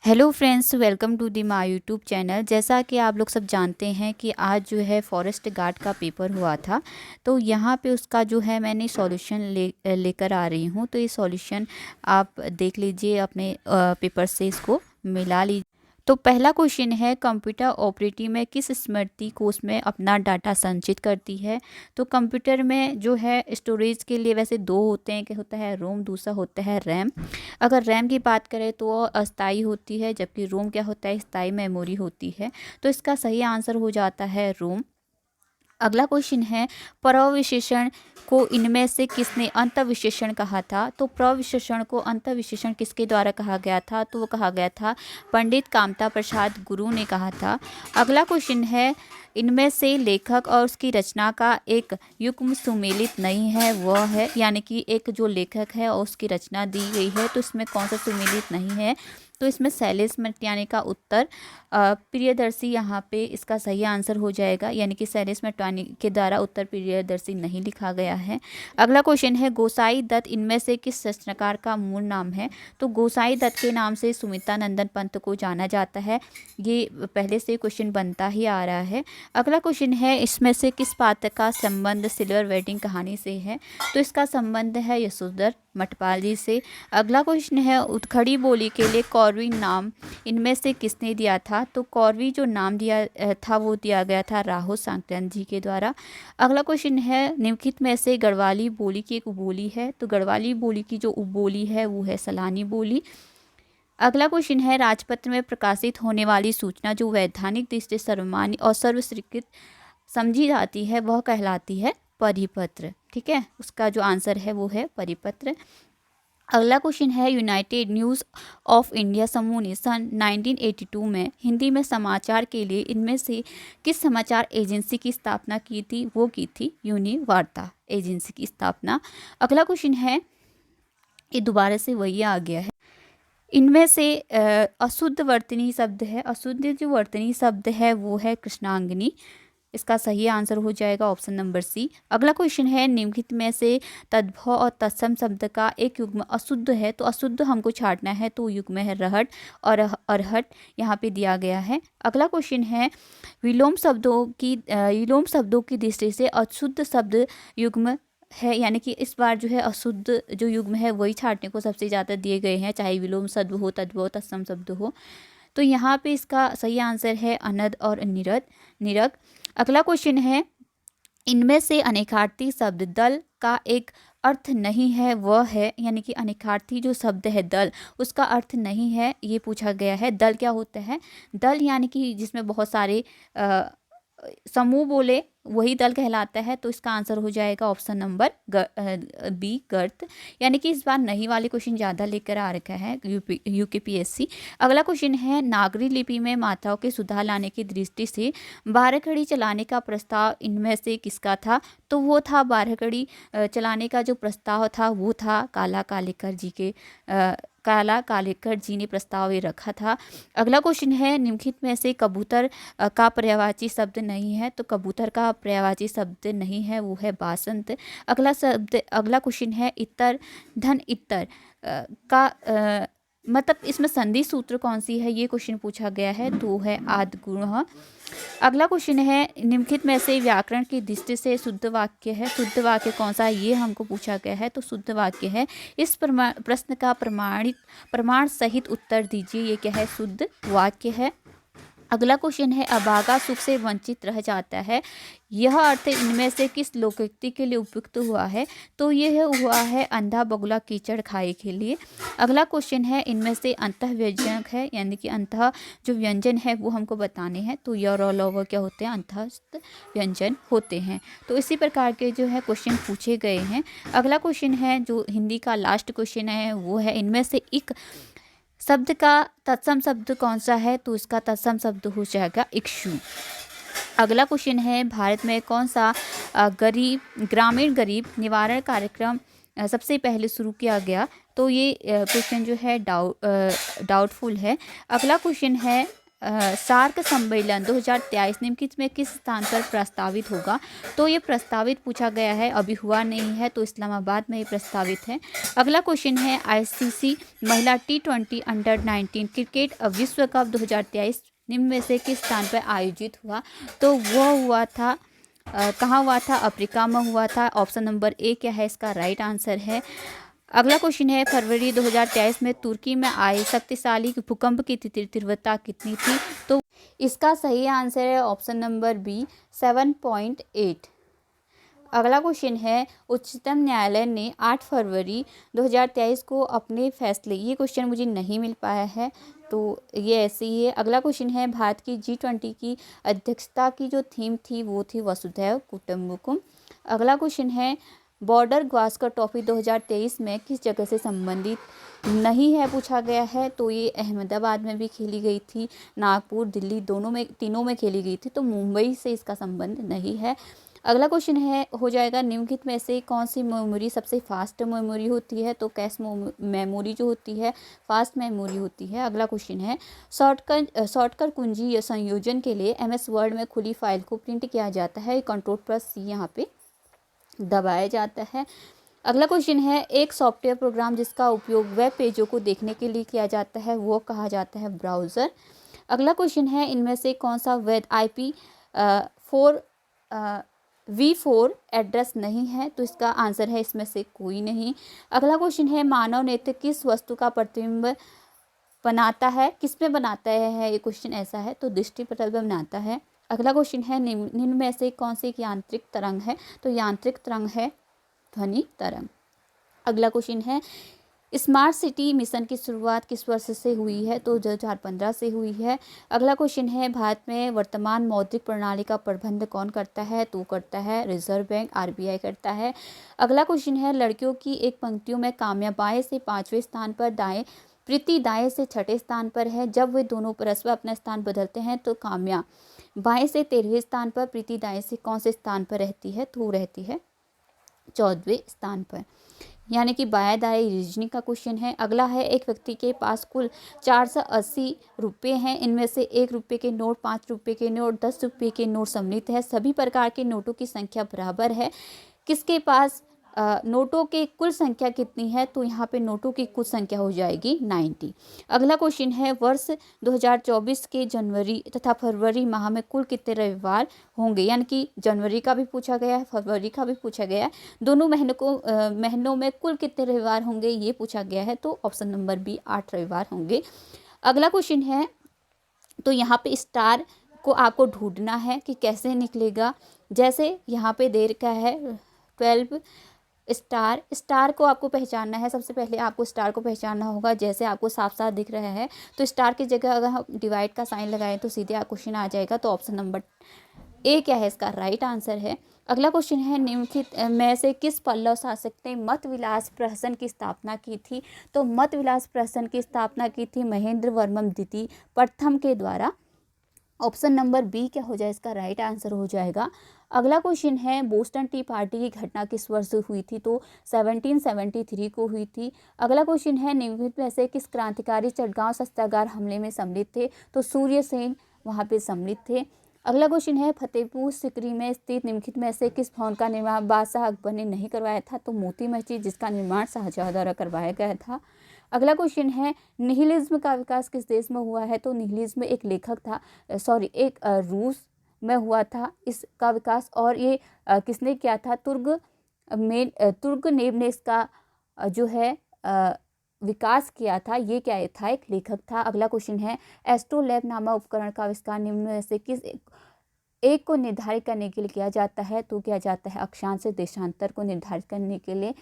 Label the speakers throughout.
Speaker 1: Hello friends, welcome to the my YouTube channel. जैसा कि आप लोग सब जानते हैं कि आज जो है फॉरेस्ट गार्ड का पेपर हुआ था, तो यहाँ पे उसका जो है मैंने सॉल्यूशन लेकर आ रही हूँ। तो ये सॉल्यूशन आप देख लीजिए, अपने पेपर से इसको मिला लीजिए। तो पहला क्वेश्चन है, कंप्यूटर ऑपरेटिव में किस स्मृति कोष में अपना डाटा संचित करती है। तो कंप्यूटर में जो है स्टोरेज के लिए वैसे दो होते हैं, कि होता है रोम, दूसरा होता है रैम। अगर रैम की बात करें तो वो अस्थाई होती है, जबकि रोम क्या होता है, स्थायी मेमोरी होती है। तो इसका सही आंसर हो जाता है रोम। अगला क्वेश्चन है, प्रविशेषण को इनमें से किसने अंतःविशेषण कहा था। तो प्रविशेषण को अंतःविशेषण किसके द्वारा कहा गया था, तो वो कहा गया था पंडित कामता प्रसाद गुरु ने कहा था। अगला क्वेश्चन है, इनमें से लेखक और उसकी रचना का एक युग्म सुमेलित नहीं है, वह है, यानी कि एक जो लेखक है और उसकी रचना दी गई है, तो इसमें कौन सा सुमेलित नहीं है। तो इसमें शैलेश मटियानी का उत्तर प्रियदर्शी यहाँ पे इसका सही आंसर हो जाएगा, यानी कि शैलेश मटियानी के द्वारा उत्तर प्रियदर्शी नहीं लिखा गया है। अगला क्वेश्चन है, गोसाई दत्त इनमें से किस रचनाकार का मूल नाम है। तो गोसाई दत्त के नाम से सुमिता नंदन पंत को जाना जाता है, ये पहले से क्वेश्चन बनता ही आ रहा है। अगला क्वेश्चन है, इसमें से किस पात्र का संबंध सिल्वर वेडिंग कहानी से है। तो इसका संबंध है यशोधर मटपाल जी से। अगला क्वेश्चन है, उत्खड़ी बोली के लिए कौरवी नाम इनमें से किसने दिया था। तो कौरवी जो नाम दिया था वो दिया गया था राहो सांकृत्य जी के द्वारा। अगला क्वेश्चन है, निम्नलिखित में से गढ़वाली बोली की एक उपबोली है। तो गढ़वाली बोली की जो उपबोली है वो है सलानी बोली। अगला क्वेश्चन है, राजपत्र में प्रकाशित होने वाली सूचना जो वैधानिक दृष्टि से सर्वमान्य और सर्वस्वीकृत समझी जाती है वह कहलाती है परिपत्र। ठीक है, उसका जो आंसर है वो है परिपत्र। अगला क्वेश्चन है, यूनाइटेड न्यूज़ ऑफ इंडिया समूह ने सन 1982 में हिंदी में समाचार के लिए इनमें से किस समाचार एजेंसी की स्थापना की थी। वो की थी यूनिवार्ता एजेंसी की स्थापना। अगला क्वेश्चन है, ये दोबारा से वही आ गया है, इनमें से अशुद्ध वर्तनी शब्द है, अशुद्ध जो वर्तनी शब्द है वो है कृष्णांगिनी। इसका सही आंसर हो जाएगा ऑप्शन नंबर सी। अगला क्वेश्चन है, निम्नलिखित में से तद्भव और तत्सम शब्द का एक युग्म अशुद्ध है। तो अशुद्ध हमको छांटना है, तो युग्म है रहट और अरहट, यहाँ पे दिया गया है। अगला क्वेश्चन है, विलोम शब्दों की दृष्टि से अशुद्ध शब्द युग्म है, यानी कि इस बार जो है अशुद्ध जो युग्म है वही छांटने को सबसे ज़्यादा दिए गए हैं, चाहे विलोम शब्द हो, तद्भव तत्सम शब्द हो। तो यहाँ पे इसका सही आंसर है अनद और निरग। अगला क्वेश्चन है, इनमें से अनेकार्थी शब्द दल का एक अर्थ नहीं है, वह है, यानी कि अनेकार्थी जो शब्द है दल उसका अर्थ नहीं है, ये पूछा गया है। दल क्या होता है, दल यानी कि जिसमें बहुत सारे समूह बोले वही दल कहलाता है। तो इसका आंसर हो जाएगा ऑप्शन नंबर बी गर्त, यानी कि इस बार नहीं वाले क्वेश्चन ज़्यादा लेकर आ रखा है यूकेपीएससी। अगला क्वेश्चन है, नागरी लिपि में मात्राओं के सुधार लाने की दृष्टि से बारहखड़ी चलाने का प्रस्ताव इनमें से किसका था। तो वो था बारहखड़ी चलाने का जो प्रस्ताव था वो था काला कालेकर जी ने प्रस्ताव ये रखा था। अगला क्वेश्चन है, निम्नलिखित में से कबूतर का पर्यायवाची शब्द नहीं है। तो कबूतर का पर्यायवाची शब्द नहीं है, वो है बासंत। अगला क्वेश्चन है, इतर धन इतर का मतलब इसमें संधि सूत्र कौन सी है, ये क्वेश्चन पूछा गया है, तो है आद्गुण। अगला क्वेश्चन है, निम्नलिखित में से व्याकरण की दृष्टि से शुद्ध वाक्य है। शुद्ध वाक्य कौन सा है, ये हमको पूछा गया है। तो शुद्ध वाक्य है, इस प्रश्न का प्रमाण सहित उत्तर दीजिए, ये क्या है, शुद्ध वाक्य है। अगला क्वेश्चन है, अभागा सुख से वंचित रह जाता है, यह अर्थ इनमें से किस लोकोक्ति के लिए उपयुक्त हुआ है। तो यह हुआ है अंधा बगुला कीचड़ खाए के लिए। अगला क्वेश्चन है, इनमें से अंतः व्यंजक है, यानी कि अंतः जो व्यंजन है वो हमको बताने हैं। तो य र ल व क्या होते हैं, अंतःस्थ व्यंजन होते हैं। तो इसी प्रकार के जो है क्वेश्चन पूछे गए हैं। अगला क्वेश्चन है, जो हिंदी का लास्ट क्वेश्चन है वो है, इनमें से एक शब्द का तत्सम शब्द कौन सा है। तो इसका तत्सम शब्द हो जाएगा इक्षु। अगला क्वेश्चन है, भारत में कौन सा ग्रामीण गरीब निवारण कार्यक्रम सबसे पहले शुरू किया गया। तो ये क्वेश्चन जो है डाउटफुल है। अगला क्वेश्चन है, सार्क सम्मेलन 2023 निम्नलिखित में किस स्थान पर प्रस्तावित होगा? तो ये प्रस्तावित पूछा गया है, अभी हुआ नहीं है, तो इस्लामाबाद में ये प्रस्तावित है। अगला क्वेश्चन है आईसीसी महिला T20 अंडर-19 क्रिकेट विश्व कप 2023 निम्न में से किस स्थान पर आयोजित हुआ? तो वह हुआ था कहाँ हुआ था? अफ्रीका में हुआ था। ऑप्शन नंबर ए क्या है इसका राइट आंसर है। अगला क्वेश्चन है फरवरी 2023 में तुर्की में आए शक्तिशाली भूकंप की तीव्रता कितनी थी? तो इसका सही आंसर है ऑप्शन नंबर बी 7.8। अगला क्वेश्चन है उच्चतम न्यायालय ने 8 फरवरी 2023 को अपने फैसले, ये क्वेश्चन मुझे नहीं मिल पाया है तो ये ऐसे ही है। अगला क्वेश्चन है भारत की G20 की अध्यक्षता की जो थीम थी वो थी वसुधैव कुटुंबकम। अगला क्वेश्चन है बॉर्डर गावस्कर ट्रॉफी 2023 में किस जगह से संबंधित नहीं है पूछा गया है? तो ये अहमदाबाद में भी खेली गई थी, नागपुर, दिल्ली तीनों में खेली गई थी, तो मुंबई से इसका संबंध नहीं है। अगला क्वेश्चन है हो जाएगा निम्नलिखित में से कौन सी मेमोरी सबसे फास्ट मेमोरी होती है? तो कैश मेमोरी जो होती है फास्ट मेमोरी होती है। अगला क्वेश्चन है शॉर्टकट कुंजी या संयोजन के लिए MS वर्ड में खुली फाइल को प्रिंट किया जाता है, Ctrl+C यहाँ पे दबाया जाता है। अगला क्वेश्चन है एक सॉफ्टवेयर प्रोग्राम जिसका उपयोग वेब पेजों को देखने के लिए किया जाता है वो कहा जाता है ब्राउज़र। अगला क्वेश्चन है इनमें से कौन सा वैध V4 एड्रेस नहीं है? तो इसका आंसर है इसमें से कोई नहीं। अगला क्वेश्चन है मानव नेत्र किस वस्तु का प्रतिबिंब बनाता है? किस में बनाता है ये क्वेश्चन ऐसा है, तो दृष्टि पटल में बनाता है। अगला क्वेश्चन है निम्न में से कौन सी यांत्रिक तरंग है? तो यांत्रिक तरंग है ध्वनि तरंग। अगला क्वेश्चन है स्मार्ट सिटी मिशन की शुरुआत किस वर्ष से हुई है? तो 2015 से हुई है। अगला क्वेश्चन है भारत में वर्तमान मौद्रिक प्रणाली का प्रबंध कौन करता है? तो करता है रिजर्व बैंक RBI करता है। अगला क्वेश्चन है लड़कियों की एक पंक्तियों में काम्या बाएं से 5वें स्थान पर, प्रीति दाएं से 6ठे स्थान पर है। जब वे दोनों परस्पर अपना स्थान बदलते हैं तो काम्या बाएं से 13वें स्थान पर, प्रीति दाएं से कौन से स्थान पर रहती है? तो रहती है 14वें स्थान पर, यानी कि बाया दाएं रीजनिंग का क्वेश्चन है। अगला है एक व्यक्ति के पास कुल 480 रुपये हैं, इनमें से 1 रुपये के नोट, 5 रुपये के नोट, 10 रुपये के नोट सम्मिलित है। सभी प्रकार के नोटों की संख्या बराबर है। किसके पास नोटों की कुल संख्या कितनी है? तो यहाँ पे नोटों की कुल संख्या हो जाएगी 90। अगला क्वेश्चन है वर्ष 2024 के जनवरी तथा फरवरी माह में कुल कितने रविवार होंगे? यानी कि जनवरी का भी पूछा गया है, फरवरी का भी पूछा गया है, दोनों महीनों में कुल कितने रविवार होंगे ये पूछा गया है, तो ऑप्शन नंबर बी 8 रविवार होंगे। अगला क्वेश्चन है तो यहाँ पे स्टार को आपको ढूंढना है कि कैसे निकलेगा। जैसे यहाँ पे दे रखा है 12 स्टार को आपको पहचानना है। सबसे पहले आपको स्टार को पहचानना होगा, जैसे आपको साफ साफ दिख रहा है तो स्टार की जगह अगर हम डिवाइड का साइन लगाएं तो सीधे क्वेश्चन आ जाएगा। तो ऑप्शन नंबर ए क्या है इसका राइट आंसर है। अगला क्वेश्चन है निम्नलिखित में से किस पल्लव शासक ने मत विलास प्रहसन की स्थापना की थी? तो मत विलास प्रहसन की स्थापना की थी महेंद्र वर्मन द्वितीय प्रथम के द्वारा। ऑप्शन नंबर बी क्या हो जाए इसका राइट आंसर हो जाएगा। अगला क्वेश्चन है बोस्टन टी पार्टी की घटना किस वर्ष हुई थी? तो 1773 को हुई थी। अगला क्वेश्चन है निम्नलिखित में से किस क्रांतिकारी चटगांव शस्त्रागार हमले में सम्मिलित थे? तो सूर्य सेन वहाँ पे सम्मिलित थे। अगला क्वेश्चन है फतेहपुर सिकरी में स्थित निम्नलिखित में से किस भवन का निर्माण बादशाह अकबर ने नहीं करवाया था? तो मोती मस्जिद, जिसका निर्माण शाहजहां द्वारा करवाया गया था। अगला क्वेश्चन है निहिलिज्म का विकास किस देश में हुआ है? तो निहिलिज्म एक लेखक था, एक रूस में हुआ था इसका विकास, और ये किसने किया था? तुर्गनेव ने इसका जो है विकास किया था। ये क्या था? एक लेखक था। अगला क्वेश्चन है एस्ट्रोलैब नामक उपकरण का आविष्कार निम्न में से किस एक को निर्धारित करने के लिए किया जाता है? तो किया जाता है अक्षांश से देशांतर को निर्धारित करने के लिए।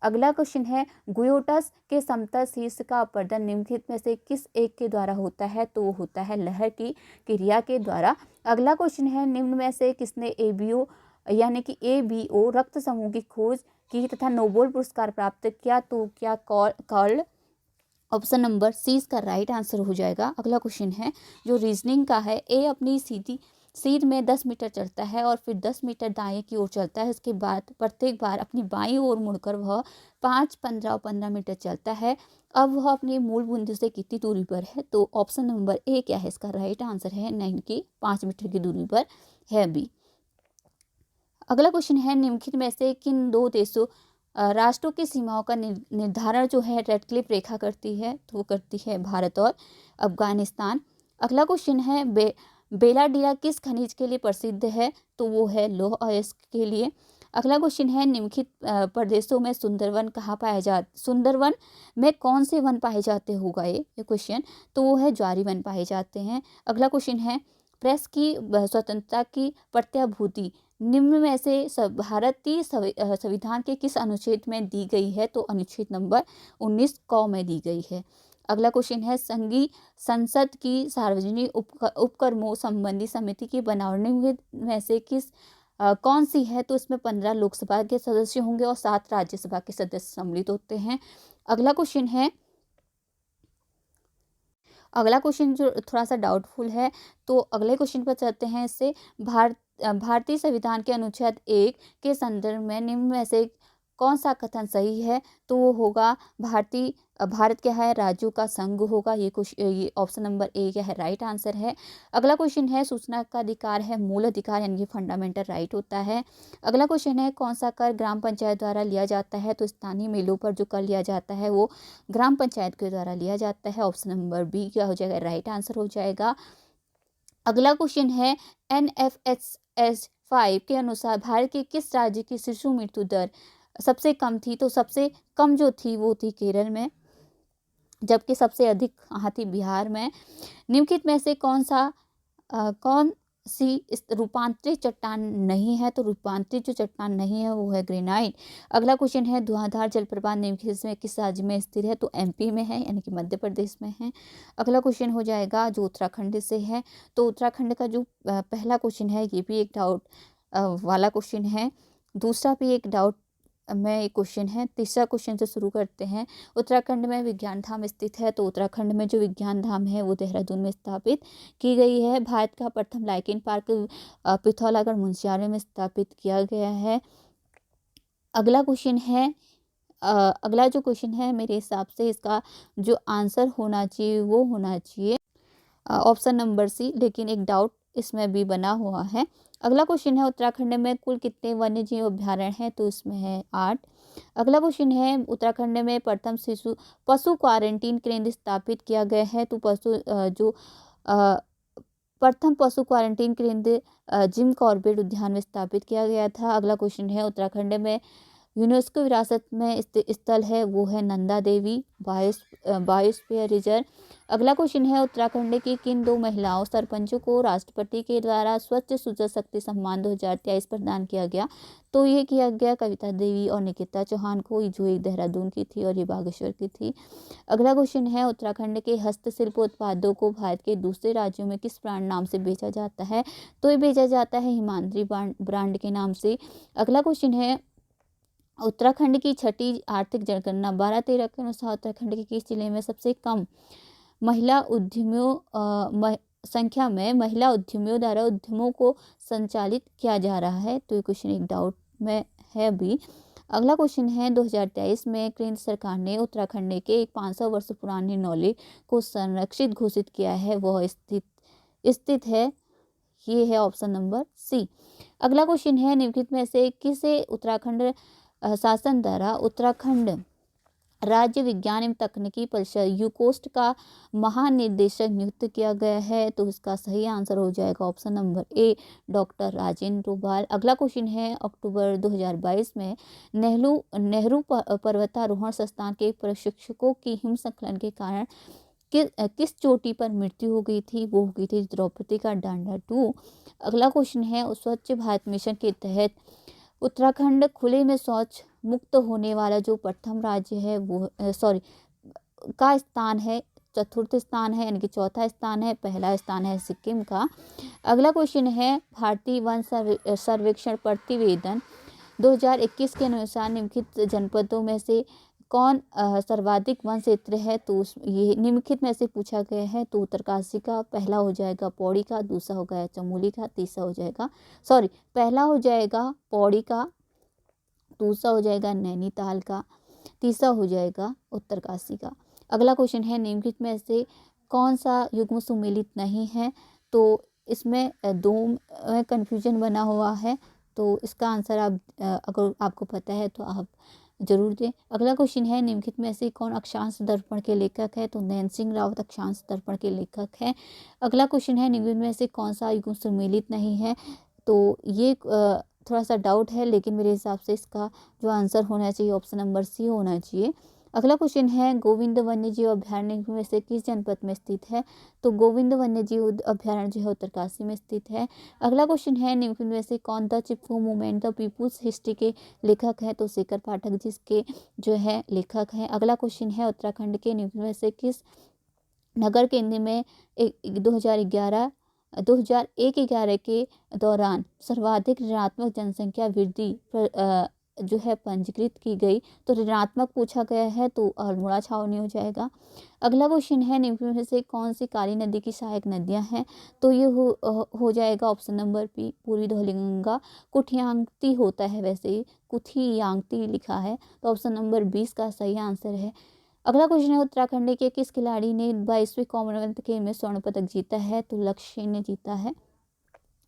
Speaker 1: अगला क्वेश्चन है गुयोटस के समतल शीर्ष का अपर्दन निम्नलिखित में से किस एक के द्वारा होता है? तो वो होता है लहर की क्रिया के द्वारा। अगला क्वेश्चन है निम्न में से किसने ABO यानी कि ABO रक्त समूह की खोज की तथा नोबेल पुरस्कार प्राप्त किया? तो क्या कार्ल। ऑप्शन नंबर सी इसका राइट आंसर हो जाएगा। अगला क्वेश्चन है जो रीजनिंग का है, ए अपनी सीधी सीध में 10 मीटर चलता है और फिर 10 मीटर दाएं की ओर चलता है। इसके बाद प्रत्येक बार अपनी बाईं ओर मुड़कर वह 5, 15 और 15 मीटर चलता है। अब वह अपने मूल बिंदु से कितनी दूरी पर है? तो ऑप्शन नंबर ए क्या है इसका राइट आंसर है, 5 मीटर की दूरी पर है बी। अगला क्वेश्चन है, निम्नलिखित में से किन दो देशों राष्ट्रों की सीमाओं का निर्धारण जो है रेड क्लिफ रेखा करती है? तो वो करती है भारत और अफगानिस्तान। अगला क्वेश्चन है, बेलाडीला किस खनिज के लिए प्रसिद्ध है? तो वो है लौह अयस्क के लिए। अगला क्वेश्चन है, निम्नलिखित प्रदेशों में सुंदरवन कहाँ पाया सुंदरवन में कौन से वन पाए जाते होगा ये क्वेश्चन? तो वो है ज्वारी वन पाए जाते हैं। अगला क्वेश्चन है, प्रेस की स्वतंत्रता की प्रत्याभूति निम्न में से भारतीय संविधान के किस अनुच्छेद में दी गई है? तो अनुच्छेद नंबर 19 क में दी गई है। अगला क्वेश्चन है, संघीय संसद की सार्वजनिक उपक्रमों संबंधी समिति की बनावटी में से कौन सी है? तो इसमें 15 लोकसभा के सदस्य होंगे और 7 राज्यसभा के सदस्य सम्मिलित होते हैं। अगला क्वेश्चन जो थोड़ा सा डाउटफुल है, तो अगले क्वेश्चन पर चलते हैं। इससे भारतीय संविधान के अनुच्छेद 1 के संदर्भ में निम्न में से कौन सा कथन सही है? तो वो होगा भारत क्या है, राज्यों का संघ होगा। ये ऑप्शन नंबर ए क्या है राइट आंसर है। अगला क्वेश्चन है, सूचना का अधिकार है मूल अधिकार यानी कि फंडामेंटल राइट होता है। अगला क्वेश्चन है, कौन सा कर ग्राम पंचायत द्वारा लिया जाता है? तो स्थानीय मेलों पर जो कर लिया जाता है वो ग्राम पंचायत के द्वारा लिया जाता है। ऑप्शन नंबर बी क्या हो जाएगा राइट आंसर हो जाएगा। अगला क्वेश्चन है, NFHS 5 के अनुसार भारत के किस राज्य की शिशु मृत्यु दर सबसे कम थी? तो सबसे कम जो थी वो थी केरल में, जबकि सबसे अधिक कहाँ थी? बिहार में। निम्नलिखित में से कौन सी रूपांतरित चट्टान नहीं है? तो रूपांतरित जो चट्टान नहीं है वो है ग्रेनाइट। अगला क्वेश्चन है, धुआंधार जलप्रपात निम्नलिखित में किस राज्य में स्थित है? तो MP में है यानी कि मध्य प्रदेश में है। अगला क्वेश्चन हो जाएगा जो उत्तराखंड से है। तो उत्तराखंड का जो पहला क्वेश्चन है ये भी एक डाउट वाला क्वेश्चन है। दूसरा भी एक डाउट में एक क्वेश्चन है। तीसरा क्वेश्चन से शुरू करते हैं। उत्तराखंड में विज्ञान धाम स्थित है। तो उत्तराखंड में जो विज्ञान धाम है वो देहरादून में स्थापित की गई है। भारत का प्रथम लाइकेन पार्क पिथौरागढ़ मुंशियारी में स्थापित किया गया है। अगला जो क्वेश्चन है मेरे हिसाब से इसका जो आंसर होना चाहिए वो होना चाहिए ऑप्शन नंबर सी, लेकिन एक डाउट इसमें भी बना हुआ है। अगला क्वेश्चन है, उत्तराखंड में कुल कितने वन्य जीव अभ्यारण्य हैं? तो इसमें है 8। अगला क्वेश्चन है, उत्तराखंड में प्रथम पशु क्वारंटीन केंद्र स्थापित किया गया है। तो प्रथम पशु क्वारंटीन केंद्र जिम कॉर्बेट उद्यान में स्थापित किया गया था। अगला क्वेश्चन है, उत्तराखंड में यूनेस्को विरासत में स्थल है वो है नंदा देवी बायोस्फीयर रिजर्व। अगला क्वेश्चन है, उत्तराखंड की किन 2 महिलाओं सरपंचों को राष्ट्रपति के द्वारा स्वच्छ सुजल शक्ति सम्मान 2023 प्रदान किया गया? तो ये किया गया कविता देवी और निकिता चौहान को, जो एक देहरादून की थी और ये बागेश्वर की थी। अगला क्वेश्चन है, उत्तराखंड के हस्तशिल्प उत्पादों को भारत के दूसरे राज्यों में किस ब्रांड नाम से बेचा जाता है? तो ये बेचा जाता है हिमाद्री ब्रांड के नाम से। अगला क्वेश्चन है, उत्तराखंड की छठी आर्थिक जनगणना 12-13 के अनुसार उत्तराखंड के किस जिले में सबसे कम महिला उद्यमियों संख्या में महिला उद्यमियों द्वारा उद्यमों को संचालित किया जा रहा है? तो ये क्वेश्चन एक डाउट में है भी। अगला क्वेश्चन है, 2023 में केंद्र सरकार ने उत्तराखंड के एक 500 वर्ष पुराने नौले को संरक्षित घोषित किया है, वह स्थित है, ये है ऑप्शन नंबर सी। अगला क्वेश्चन है, निम्नलिखित में से किसे उत्तराखंड शासन द्वारा उत्तराखंड राज्य विज्ञान एवं तकनीकी परिषद यूकोस्ट का महानिदेशक नियुक्त किया गया है? तो इसका सही आंसर हो जाएगा option number A doctor Rajendra Doval. अगला क्वेश्चन है, अक्टूबर 2022 में नेहरू पर्वतारोहण संस्थान के प्रशिक्षकों की हिमस्खलन के कारण किस चोटी पर मृत्यु हो गई थी? वो हो गई थी द्रौपदी का डांडा 2। अगला क्वेश्चन है, स्वच्छ भारत मिशन के तहत उत्तराखंड खुले में शौच मुक्त होने वाला जो प्रथम राज्य है वो का स्थान है? चतुर्थ स्थान है यानी कि चौथा स्थान है, पहला स्थान है सिक्किम का। अगला क्वेश्चन है, भारतीय वन सर्वेक्षण प्रतिवेदन 2021 के अनुसार निम्नलिखित जनपदों में से कौन सर्वाधिक वन क्षेत्र है, तो ये निम्नलिखित में से पूछा गया है। तो उत्तरकाशी का पहला हो जाएगा पौड़ी का, दूसरा हो गया चमोली का, तीसरा हो जाएगा पहला हो जाएगा पौड़ी का, दूसरा हो जाएगा नैनीताल का, तीसरा हो जाएगा उत्तरकाशी का। अगला क्वेश्चन है निम्नलिखित में से कौन सा युग्म सुमेलित नहीं है। तो इसमें दो कन्फ्यूजन बना हुआ है, तो इसका आंसर आप अगर आपको पता है तो आप जरूर दें। अगला क्वेश्चन है निम्नलिखित में से कौन अक्षांश दर्पण के लेखक है। तो नैन सिंह रावत अक्षांश दर्पण के लेखक है। अगला क्वेश्चन है निम्नलिखित में से कौन सा युग्म सुमेलित नहीं है। तो ये थोड़ा सा डाउट है, लेकिन मेरे हिसाब से इसका जो आंसर होना चाहिए ऑप्शन नंबर सी होना चाहिए। अगला क्वेश्चन है गोविंद वन्यजीव अभ्यारण्य में से किस जनपद में स्थित है। तो गोविंद वन्यजीव अभ्यारण्य जो है उत्तरकाशी में स्थित है। अगला क्वेश्चन है निम्नलिखित में से कौन the Chipko movement the people's history के लेखक है। तो शेखर पाठक जिसके जो है लेखक हैं। अगला क्वेश्चन है उत्तराखंड के निम्नलिखित में से किस नगर केंद्र में 2001-11 के दौरान सर्वाधिक ऋणात्मक जनसंख्या वृद्धि जो है पंजीकृत की गई। तो ऋणात्मक पूछा गया है, तो अल्मोड़ा छावनी हो जाएगा। अगला क्वेश्चन है निम्नलिखित में से कौन सी काली नदी की सहायक नदियां हैं। तो ये हो जाएगा ऑप्शन नंबर बी पूर्वी धौलीगंगा। कुठियांगती होता है, वैसे ही कुथियांगती लिखा है, तो ऑप्शन नंबर 20 का सही आंसर है। अगला क्वेश्चन है उत्तराखंड के किस खिलाड़ी ने 22वीं कॉमनवेल्थ गेम में स्वर्ण पदक जीता है। तो लक्ष्य सेन ने जीता है,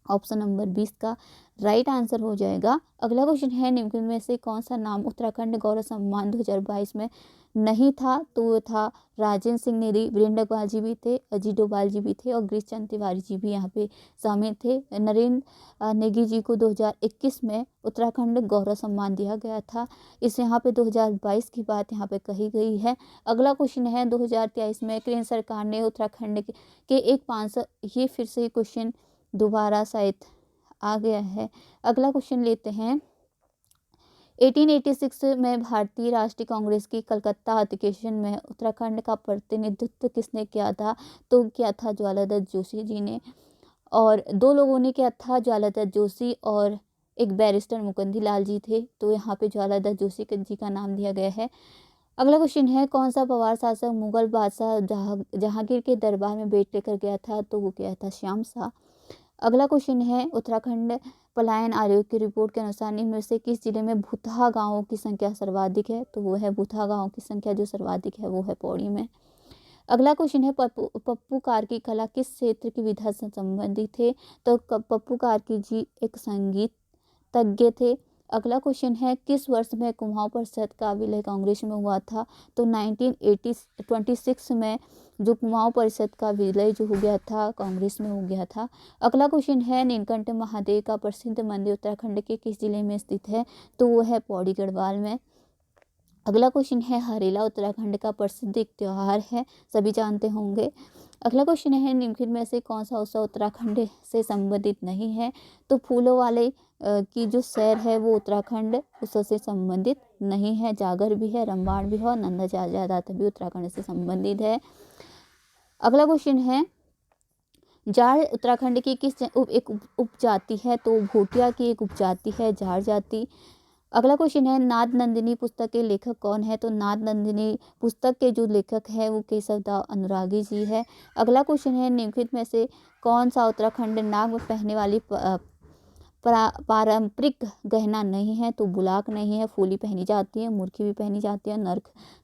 Speaker 1: ऑप्शन नंबर 20 का राइट आंसर हो जाएगा। अगला क्वेश्चन है निम्नलिखित में से कौन सा नाम उत्तराखंड गौरव सम्मान 2022 में नहीं था। तो वो था राजेंद्र सिंह नेगी, वीरेंद्र अग्रवाल जी भी थे, अजीत डोभाल जी भी थे और गिरीश चंद्र तिवारी जी भी यहाँ पे शामिल थे। नरेंद्र नेगी जी को 2021 में उत्तराखंड गौरव सम्मान दिया गया था। इस यहाँ पे 2022 की बात यहाँ पे कही गई है। अगला क्वेश्चन है 2023 में केंद्र सरकार ने उत्तराखंड के एक 500, ये फिर से क्वेश्चन दोबारा शायद आ गया है। अगला क्वेश्चन लेते हैं 1886 में भारतीय राष्ट्रीय कांग्रेस की कलकत्ता अधिवेशन में उत्तराखंड का प्रतिनिधित्व किसने किया था। तो किया था ज्वालादत्त जोशी जी ने, और दो लोगों ने किया था, ज्वालादत्त जोशी और एक बैरिस्टर मुकुंदी लाल जी थे। तो यहाँ पे ज्वालादत्त जोशी जी का नाम दिया गया है। अगला क्वेश्चन है कौन सा पवार शासक मुगल बादशाह जहांगीर के दरबार में बेट लेकर गया था। तो वो गया था श्याम शाह। अगला क्वेश्चन है उत्तराखंड पलायन आयोग की रिपोर्ट के अनुसार निम्न में से किस जिले में भूतहा गांवों की संख्या सर्वाधिक है। तो वो है भूतहा गांवों की संख्या जो सर्वाधिक है वो है पौड़ी में। अगला क्वेश्चन है पप्पू कार्की कला किस क्षेत्र की विधा से संबंधित थे। तो पप्पू कार्की जी एक संगीत तज्ञ थे। अगला क्वेश्चन है किस वर्ष में कुमाऊं परिषद का विलय कांग्रेस में हुआ था। तो 1926 में जो कुमाऊं परिषद का विलय जो हो गया था कांग्रेस में हो गया था। अगला क्वेश्चन है नीलकंठ महादेव का प्रसिद्ध मंदिर उत्तराखंड के किस जिले में स्थित है। तो वो है पौड़ी गढ़वाल में। अगला क्वेश्चन है हरेला उत्तराखंड का प्रसिद्ध एक त्यौहार है, सभी जानते होंगे। अगला क्वेश्चन है निम्नलिखित में से कौन सा उत्सव उत्तराखंड से संबंधित नहीं है। तो फूलों वाले की जो सैर है वो उत्तराखंड उत्सव से संबंधित नहीं है। जागर भी है, रंबाण भी है और नंदा जाता भी उत्तराखंड से संबंधित है। अगला क्वेश्चन है जाड़ उत्तराखंड की किस एक उपजाति है। तो भोटिया की एक उपजाति है जाड़ जाति। अगला क्वेश्चन है नाद नंदिनी पुस्तक के लेखक कौन है। तो नाद नंदिनी पुस्तक के जो लेखक है वो केशवदास अनुरागी जी है। अगला क्वेश्चन है निम्नलिखित में से कौन सा उत्तराखंड नाक में पहनने वाली पारंपरिक गहना नहीं है। तो बुलाक नहीं है, फूली पहनी जाती है, मुर्खी भी पहनी जाती है,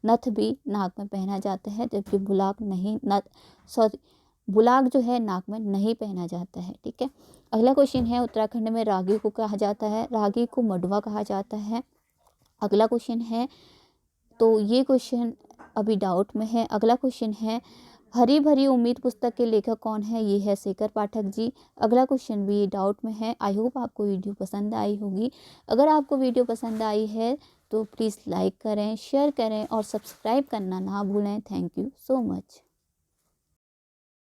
Speaker 1: नथ भी नाक में पहना जाता है, जबकि बुलाक जो है नाक में नहीं पहना जाता है। ठीक है। अगला क्वेश्चन है उत्तराखंड में रागी को कहा जाता है, रागी को मडवा कहा जाता है। अगला क्वेश्चन है, तो ये क्वेश्चन अभी डाउट में है। अगला क्वेश्चन है हरी भरी उम्मीद पुस्तक के लेखक कौन है। ये है शेखर पाठक जी। अगला क्वेश्चन भी डाउट में है। आई होप आपको वीडियो पसंद आई होगी। अगर आपको वीडियो पसंद आई है तो प्लीज़ लाइक करें, शेयर करें और सब्सक्राइब करना ना भूलें। Thank you so much.